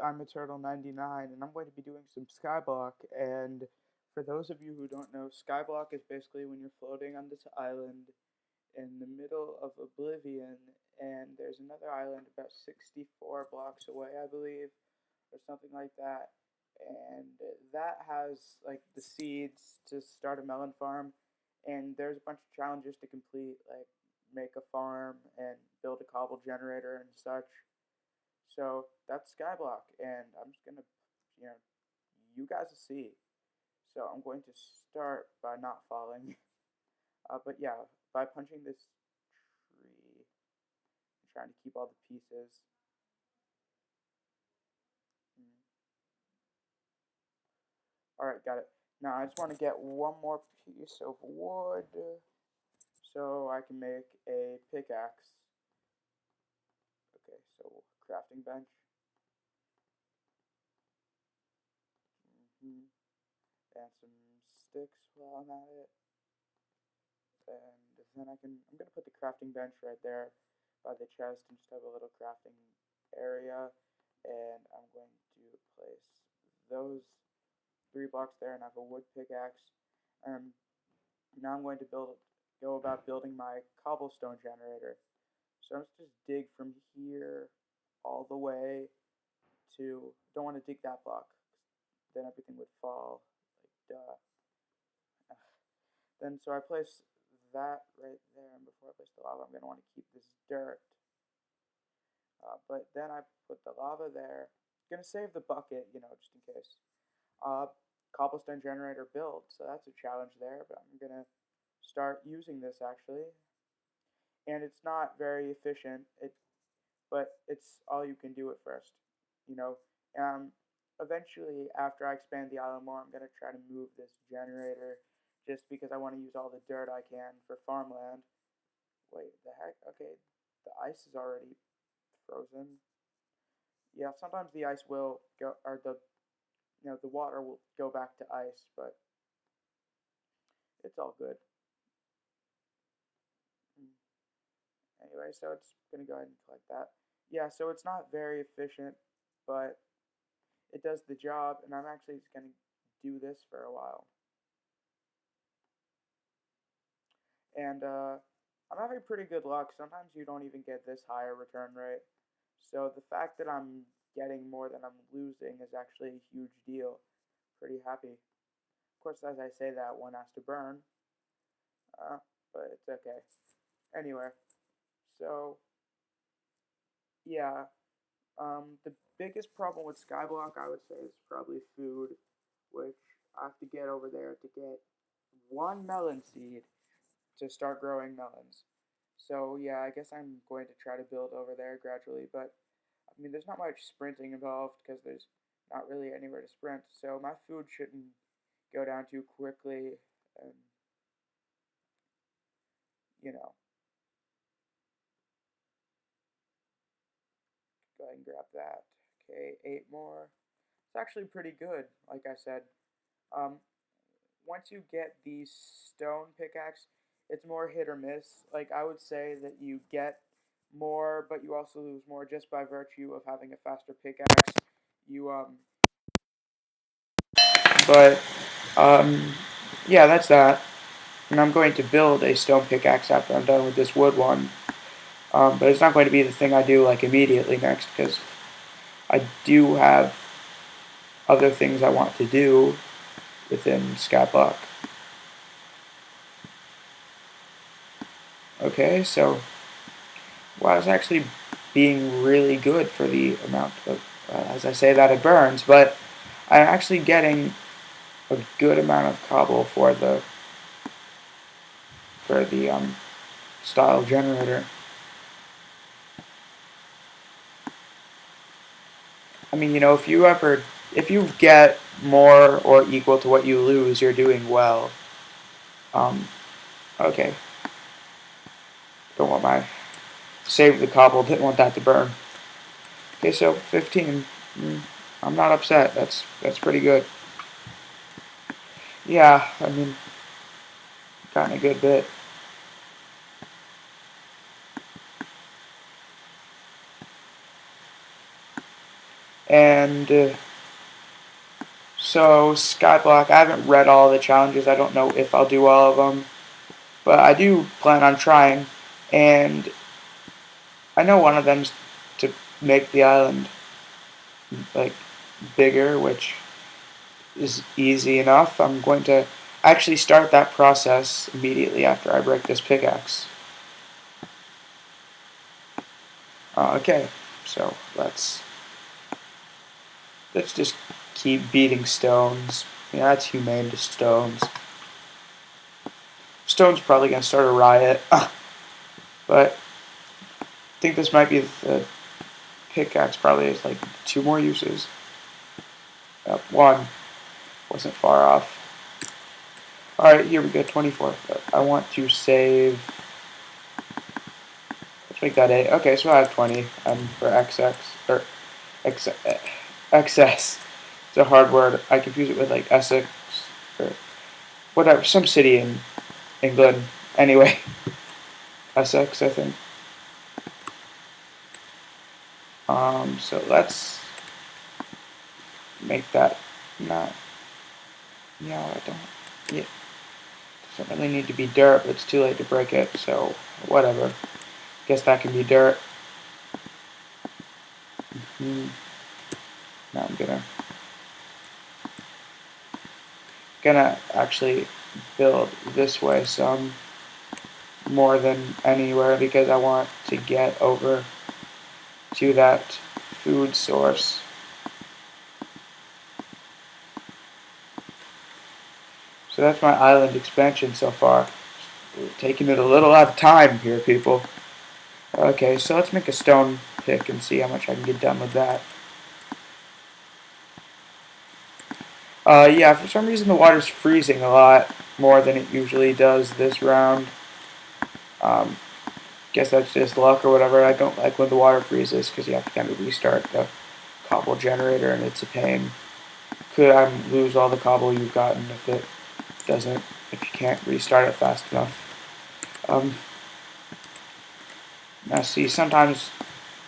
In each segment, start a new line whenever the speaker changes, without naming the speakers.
I'm Turtle99, and I'm going to be doing some SkyBlock. And for those of you who don't know, SkyBlock is basically when you're floating on this island in the middle of oblivion, and there's another island about 64 blocks away, I believe, or something like that. And that has like the seeds to start a melon farm, and there's a bunch of challenges to complete, like make a farm and build a cobble generator and such. So that's Skyblock, and I'm just gonna, you know, you guys will see. So I'm going to start by not falling, but yeah, by punching this tree, and trying to keep all the pieces. Mm. All right, got it. Now I just want to get one more piece of wood, so I can make a pickaxe. Okay, so crafting bench. Mm-hmm. And some sticks while I'm at it. And then I'm gonna put the crafting bench right there by the chest and just have a little crafting area. And I'm going to place those 3 blocks there and have a wood pickaxe. And now I'm going to go about building my cobblestone generator. So I'm just dig from here all the way to, don't want to dig that block, then everything would fall, like duh. Then so I place that right there, and before I place the lava, I'm going to want to keep this dirt. But then I put the lava there. Going to save the bucket, just in case. Cobblestone generator built, so that's a challenge there, but I'm going to start using this actually. And it's not very efficient, but it's all you can do at first, you know. Eventually, after I expand the island more, I'm going to try to move this generator just because I want to use all the dirt I can for farmland. Wait, the heck? Okay, the ice is already frozen. Yeah, sometimes the ice will go, or the water will go back to ice, but it's all good. Anyway, so it's going to go ahead and collect that. Yeah, so it's not very efficient, but it does the job, and I'm actually just going to do this for a while. And I'm having pretty good luck. Sometimes you don't even get this high a return rate. So the fact that I'm getting more than I'm losing is actually a huge deal. Pretty happy. Of course, as I say that, one has to burn. Uh, but it's okay. Anyway, so yeah, the biggest problem with Skyblock, I would say, is probably food, which I have to get over there to get one melon seed to start growing melons. So yeah, I guess I'm going to try to build over there gradually, but I mean, there's not much sprinting involved because there's not really anywhere to sprint. So my food shouldn't go down too quickly, and you know, go ahead and grab that. Okay, 8 more. It's actually pretty good, like I said. Um, Once you get the stone pickaxe, it's more hit or miss. Like I would say that you get more, but you also lose more just by virtue of having a faster pickaxe. You but yeah, that's that. And I'm going to build a stone pickaxe after I'm done with this wood one. But it's not going to be the thing I do like immediately next because I do have other things I want to do within SkyBlock. Okay, so wow, it's actually being really good for the amount of, as I say that, it burns, but I'm actually getting a good amount of cobble for the style generator. I mean, if you get more or equal to what you lose, you're doing well. Um, okay, don't want my save the cobble. Didn't want that to burn. Okay, so 15. I'm not upset. That's pretty good. Yeah, I mean, gotten a good bit. And so SkyBlock, I haven't read all the challenges. I don't know if I'll do all of them, but I do plan on trying. And I know one of them's to make the island like bigger, which is easy enough. I'm going to actually start that process immediately after I break this pickaxe. Okay, so let's just keep beating stones. Yeah, that's humane to stones. Stone's probably gonna start a riot, but I think this might be the pickaxe. Probably has like 2 more uses. One wasn't far off. All right, here we go. 24. But I want to save. Let's make that 8. Okay, so I have 20. For XX or XS. It's a hard word. I confuse it with like Essex or whatever, some city in England. Anyway, Essex, I think. So let's make that not. Yeah, I don't. Yeah, doesn't really need to be dirt, but it's too late to break it. So whatever. Guess that can be dirt. Now I'm gonna actually build this way some more than anywhere because I want to get over to that food source. So that's my island expansion so far. We're taking it a little out of time here, people. Okay, so let's make a stone pick and see how much I can get done with that. Yeah, for some reason the water's freezing a lot more than it usually does this round. Guess that's just luck or whatever. I don't like when the water freezes because you have to kind of restart the cobble generator and it's a pain. Could lose all the cobble you've gotten if it doesn't, if you can't restart it fast enough. Now see, sometimes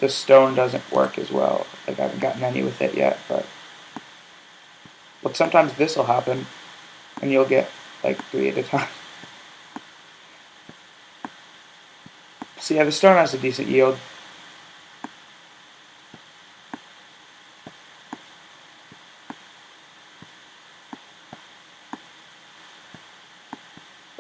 the stone doesn't work as well. Like I haven't gotten any with it yet, but sometimes this will happen and you'll get like 3 at a time. So yeah, the stone has a decent yield.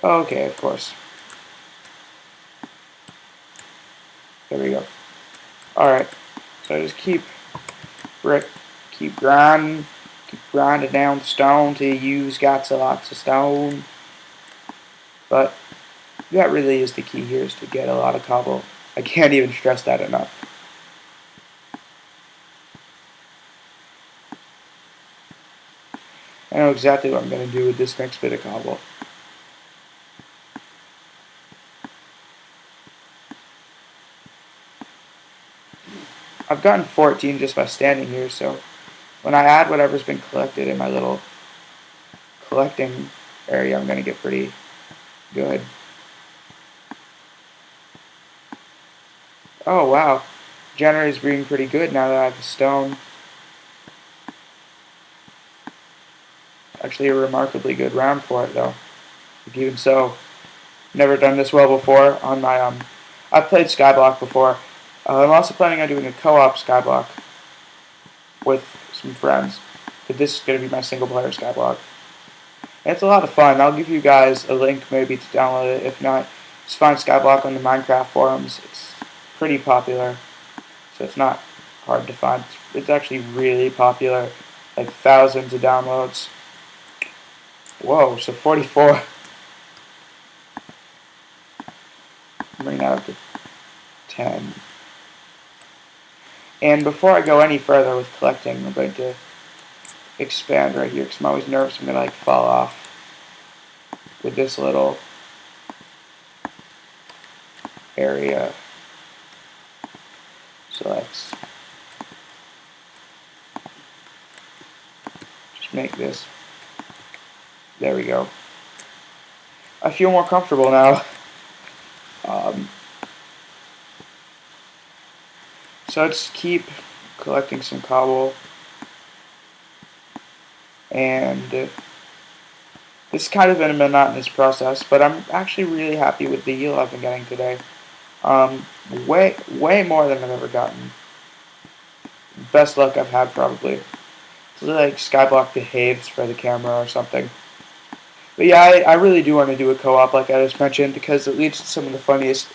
Okay, of course. There we go. Alright, so just keep grinding down the stone till you've got lots of stone. But that really is the key here, is to get a lot of cobble. I can't even stress that enough. I know exactly what I'm going to do with this next bit of cobble. I've gotten 14 just by standing here, so when I add whatever's been collected in my little collecting area, I'm going to get pretty good. Oh wow, generator's being pretty good now that I have a stone. Actually a remarkably good round for it though. Like, even so, never done this well before on my I've played SkyBlock before. I'm also planning on doing a co-op SkyBlock with some friends. But this is going to be my single player SkyBlock. And it's a lot of fun. I'll give you guys a link maybe to download it. If not, just find SkyBlock on the Minecraft forums. It's pretty popular, so it's not hard to find. It's actually really popular, like thousands of downloads. Whoa, so 44. Bring that up to 10. And before I go any further with collecting, I'm going to expand right here because I'm always nervous I'm going to like fall off with this little area. So let's just make this. There we go. I feel more comfortable now. So let's keep collecting some cobble. and this is kind of a monotonous process, but I'm actually really happy with the yield I've been getting today. Way more than I've ever gotten. Best luck I've had, probably. It's like SkyBlock behaves for the camera or something. But yeah, I really do want to do a co-op like I just mentioned, because it leads to some of the funniest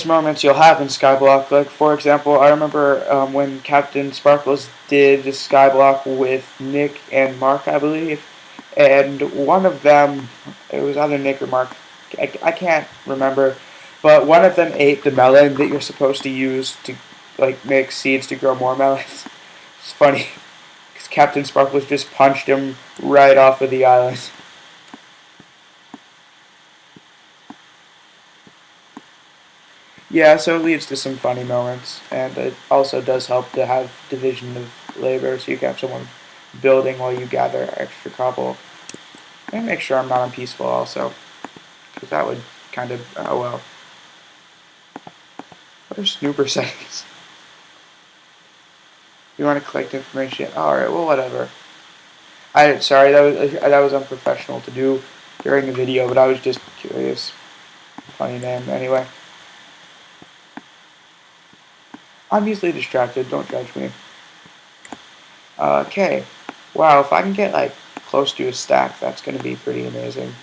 moments you'll have in SkyBlock. Like, for example, I remember when Captain Sparkles did SkyBlock with Nick and Mark, I believe, and one of them, it was either Nick or Mark, I can't remember, but one of them ate the melon that you're supposed to use to like make seeds to grow more melons. It's funny, because Captain Sparkles just punched him right off of the island. Yeah, so it leads to some funny moments, and it also does help to have division of labor, so you can have someone building while you gather extra cobble. And make sure I'm not on peaceful also, because that would kind of, oh well. What are snooper settings? You want to collect information? Alright, well, whatever. Sorry, that was unprofessional to do during a video, but I was just curious. Funny name, anyway. I'm easily distracted, don't judge me. Okay. Wow, if I can get, like, close to a stack, that's going to be pretty amazing.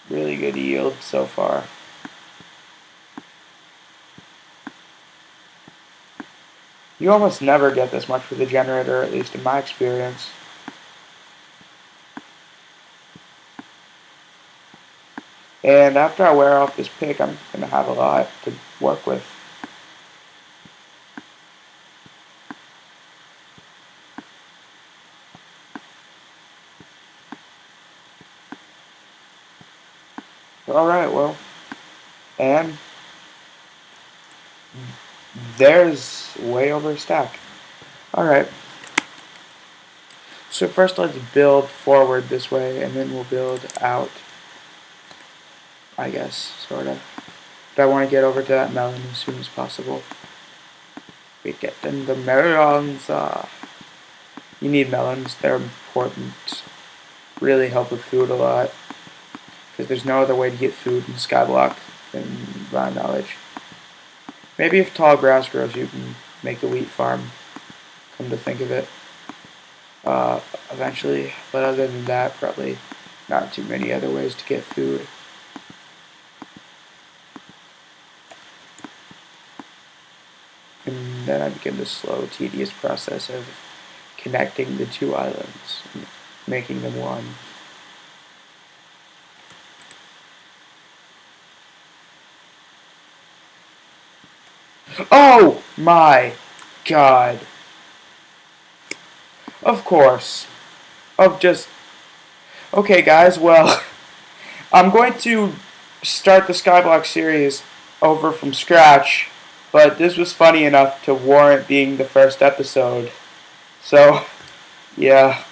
Really good yield so far. You almost never get this much with a generator, at least in my experience. And after I wear off this pick, I'm going to have a lot to work with. Alright, well, and there's way over a stack. Alright. So first let's build forward this way, and then we'll build out, I guess, sort of. But I want to get over to that melon as soon as possible. We get in the melons. You need melons, they're important. Really help with food a lot. Because there's no other way to get food in SkyBlock than my knowledge. Maybe if tall grass grows, you can make a wheat farm. Come to think of it. Eventually. But other than that, probably not too many other ways to get food. And then I begin the slow, tedious process of connecting the two islands, making them one. Oh my god. Of course. Okay guys, well, I'm going to start the SkyBlock series over from scratch, but this was funny enough to warrant being the first episode. So, yeah.